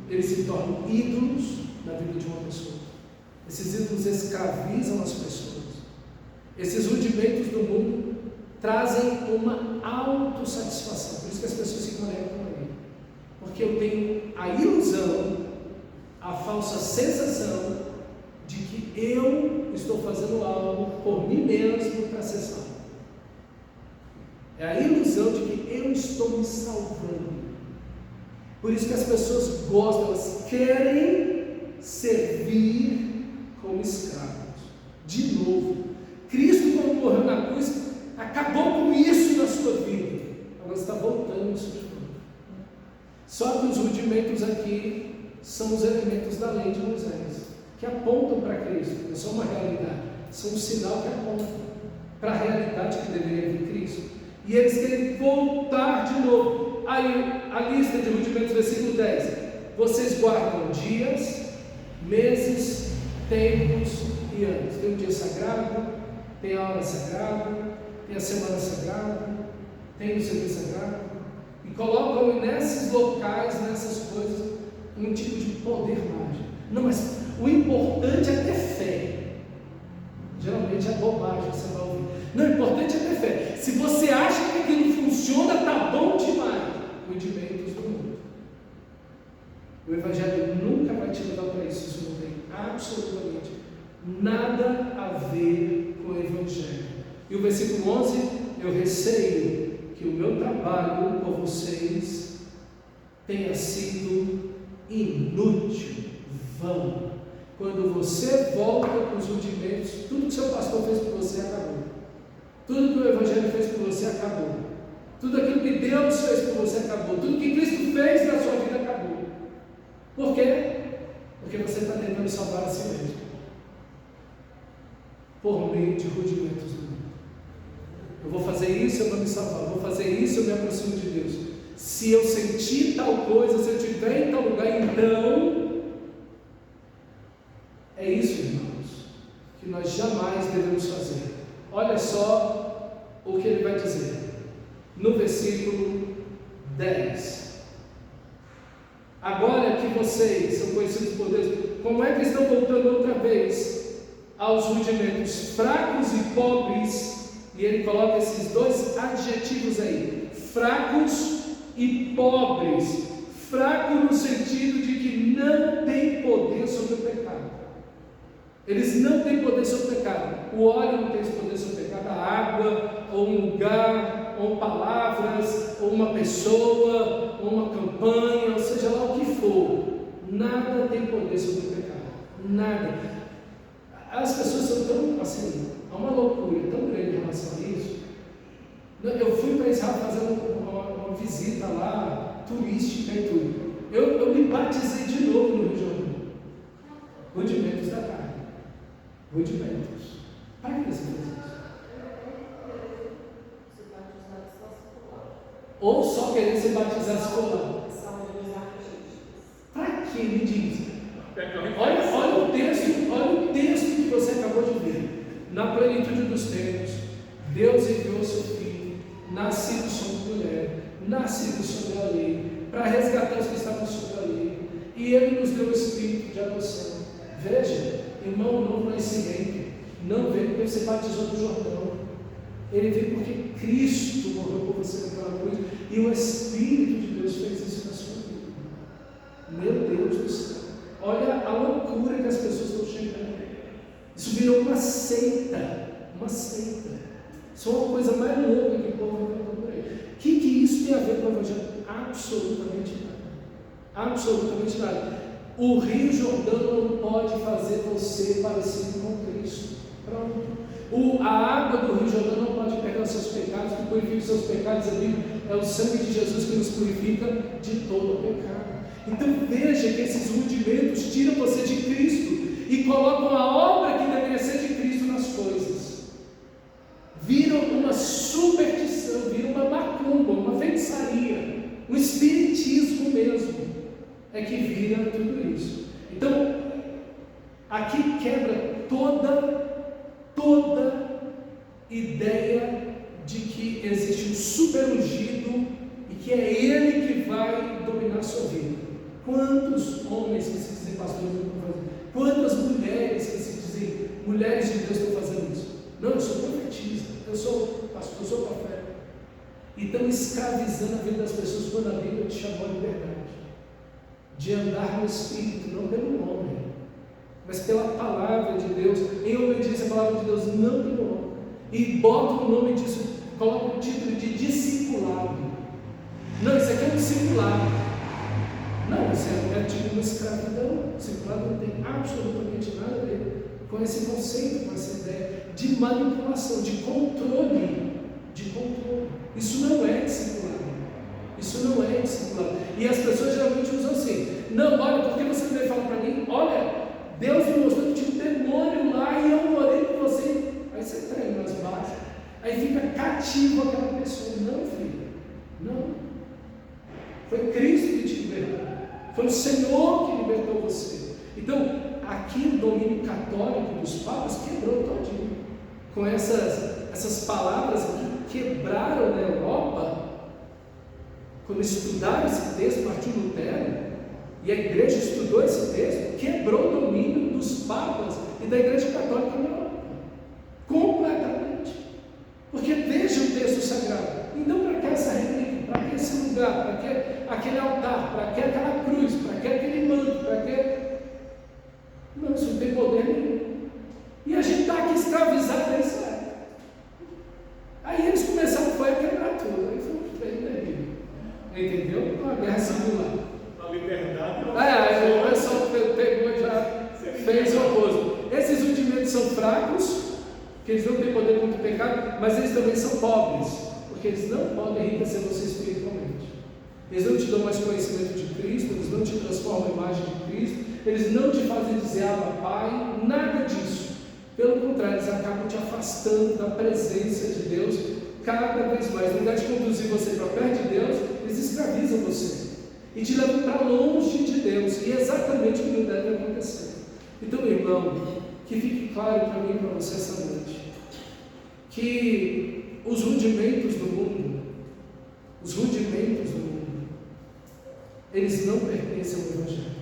eles se tornam ídolos na vida de uma pessoa. Esses ídolos escravizam as pessoas. Esses rudimentos do mundo trazem uma autossatisfação. Por isso que as pessoas se conectam a mim. Porque eu tenho a ilusão, a falsa sensação de que eu estou fazendo algo por mim mesmo para ser salvo. É a ilusão de que eu estou me salvando. Por isso que as pessoas gostam, elas querem servir como escravos. De novo, Cristo, quando morreu na cruz, acabou com isso na sua vida. Agora está voltando isso de novo. Só que os rudimentos aqui são os elementos da lei de Moisés, que apontam para Cristo. Não são uma realidade, são um sinal que aponta para a realidade que deveria vir Cristo. E eles querem voltar de novo. Aí a lista de rudimentos, versículo 10. Vocês guardam dias, meses, tempos e anos. Tem um dia sagrado, tem a hora sagrada, tem a semana sagrada, tem o serviço sagrado. E colocam nesses locais, nessas coisas, um tipo de poder mágico. Não, mas o importante é ter fé. Geralmente é bobagem que você vai ouvir. Não, o importante é ter fé. Se você acha que aquilo funciona, está bom demais. Rudimentos do mundo. O Evangelho nunca vai te levar para isso. Isso não tem absolutamente nada a ver com o Evangelho. E o versículo 11: eu receio que o meu trabalho por vocês tenha sido inútil, vão. Quando você volta para os rudimentos, tudo que seu pastor fez por você acabou. Tudo que o Evangelho fez por você acabou. Tudo aquilo que Deus fez por você acabou. Tudo que Cristo fez na sua vida acabou. Por quê? Porque você está tentando salvar a si mesmo por meio de rudimentos do mundo. Eu vou fazer isso, eu vou me salvar. Eu vou fazer isso, eu me aproximo de Deus. Se eu sentir tal coisa, se eu estiver em tal lugar, então é isso, irmãos, que nós jamais devemos fazer. Olha só o que ele vai dizer no versículo 10. Agora que vocês são conhecidos por Deus, como é que estão voltando outra vez aos rudimentos fracos e pobres? E ele coloca esses dois adjetivos aí: fracos e pobres. Fraco no sentido de que não tem poder sobre o pecado. Eles não têm poder sobre o pecado. O óleo não tem poder sobre o pecado. A água, ou um lugar, ou palavras, ou uma pessoa, ou uma campanha, ou seja lá o que for, nada tem poder sobre o pecado. Nada. As pessoas são tão assim, há uma loucura tão grande em relação a isso. Eu fui para Israel fazer uma visita lá, turística e tudo. Eu me batizei de novo no Rio de Janeiro. Rudimentos da carne. Rudimentos. Para que você fez isso? Ou só querer ser batizado escolar? Para que me diz? Olha o texto que você acabou de ver. Na plenitude dos tempos, Deus enviou seu Filho, nascido sob mulher, nascido sob a lei, para resgatar os que estavam sob a lei. E Ele nos deu o Espírito de adoção. Veja, irmão, o novo nascimento não veio porque você batizou no Jordão. Ele veio porque Cristo morreu por você naquela cruz. E o Espírito de Deus fez isso na sua vida. Meu Deus do céu. Olha a loucura que as pessoas estão chegando. Isso virou uma seita. Uma seita. Isso é uma coisa mais louca que o povo vai por aí. O que isso tem a ver com o Evangelho? Absolutamente nada. Absolutamente nada. O Rio Jordão não pode fazer você parecido com Cristo. Pronto. A água do Rio Jordão não pode pegar os seus pecados, que purifica os seus pecados. É o sangue de Jesus que nos purifica de todo o pecado. Então veja que esses rudimentos tiram você de Cristo e colocam a obra que deveria ser de Cristo nas coisas. Viram uma superstição, viram uma macumba, uma feitiçaria, um espiritismo mesmo. É que vira tudo isso. Então, aqui quebra toda ideia de que existe um super ungido e que é ele que vai dominar a sua vida. Quantos homens que se dizem pastores estão fazendo? Quantas mulheres que se dizem mulheres de Deus estão fazendo isso? Não, eu sou profetisa, eu sou pastor, eu sou profeta. E estão escravizando a vida das pessoas quando a Bíblia te chamou a liberdade. de andar no Espírito, não pelo homem, mas pela palavra de Deus, em obediência à palavra de Deus, não pelo homem. E bota o nome disso, coloca o título de discipulado. Não, isso aqui é um discipulado. Não, isso é tipo uma escravidão. Discipulado não tem absolutamente nada a ver com esse conceito, com essa ideia de manipulação, de controle. Isso não é discipulado. Isso não é discipulado. E as pessoas geralmente usam assim: não, olha, por que você não veio falar para mim? Olha, Deus me mostrou que tinha um demônio lá e eu orei por você. Aí você treina nas bases, aí fica cativo aquela pessoa. Não, filho, não. Foi Cristo que te libertou, foi o Senhor que libertou você. Então, aqui o domínio católico dos papas quebrou todinho. Com essas palavras que quebraram na Europa, quando estudaram esse texto, Martinho Lutero, e a igreja estudou esse texto, quebrou o domínio dos papas e da igreja católica na Europa. Completamente. Porque veja o texto sagrado. Então, para que essa relíquia? Para que esse lugar? Para que aquele altar? Para que aquela cruz? Para que aquele manto? Para que... Não, isso não tem poder nenhum. E a gente está aqui escravizado nessa época. Aí eles começaram a quebrar tudo. Aí foi terrível. Entendeu? Uma guerra civil lá. A liberdade. Aí o pessoal pegou e já fez o oposto. Esses rudimentos são fracos, porque eles não têm poder contra o pecado, mas eles também são pobres, porque eles não podem enriquecer você espiritualmente. Eles não te dão mais conhecimento de Cristo, eles não te transformam em imagem de Cristo, eles não te fazem dizer Abba Pai, nada disso. Pelo contrário, eles acabam te afastando da presença de Deus cada vez mais. No lugar de conduzir você para perto de Deus, eles escravizam você e te levam para longe de Deus, e é exatamente o que não deve acontecer. Então, meu irmão, que fique claro para mim e para você essa noite, que os rudimentos do mundo, eles não pertencem ao Evangelho.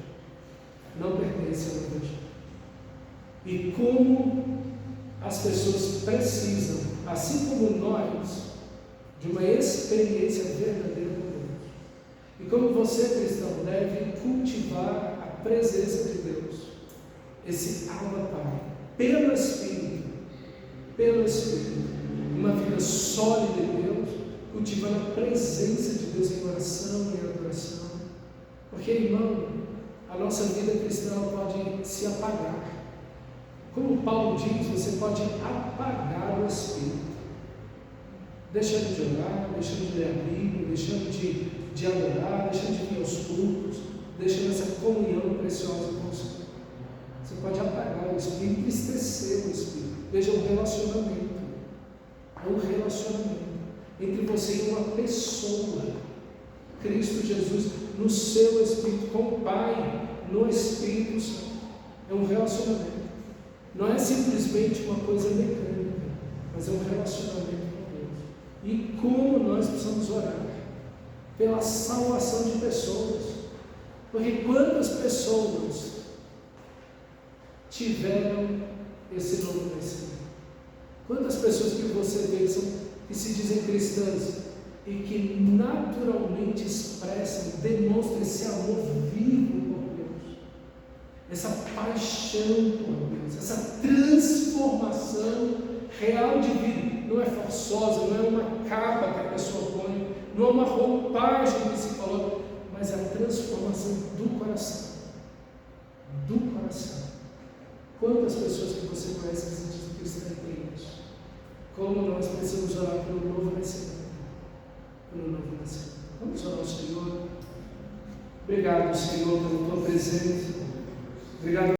Não pertencem ao Evangelho. E como as pessoas precisam, assim como nós, de uma experiência verdadeira com Deus. E como você, cristão, deve cultivar a presença de Deus, esse Abba Pai, pelo Espírito, uma vida sólida em Deus, cultivando a presença de Deus em oração e adoração. Porque, irmão, a nossa vida cristã pode se apagar. Como Paulo diz, você pode apagar o Espírito, deixando de orar, deixando de ler a Bíblia, deixando de adorar, deixando de vir aos cultos, deixando essa comunhão preciosa com o Senhor. Você pode apagar o Espírito, entristecer o Espírito. Veja o relacionamento. É um relacionamento entre você e uma pessoa. Cristo Jesus, no seu Espírito, com o Pai, no Espírito Santo. É um relacionamento. Não é simplesmente uma coisa mecânica, mas é um relacionamento com Deus. E como nós precisamos orar pela salvação de pessoas. Porque quantas pessoas tiveram esse novo nascimento? Quantas pessoas que você vê que se dizem cristãs e que naturalmente expressam, demonstram esse amor vivo por Deus, essa paixão por Deus, essa transformação real de vida? Não é forçosa, não é uma capa que a pessoa põe, não é uma roupagem que se coloca, mas é a transformação do coração. Do coração. Quantas pessoas que você conhece que se dizem cristãs têm isso? Como nós precisamos orar pelo novo nascimento. Pelo novo nascimento. Vamos orar ao Senhor. Obrigado, Senhor, pela tua presença. Obrigado.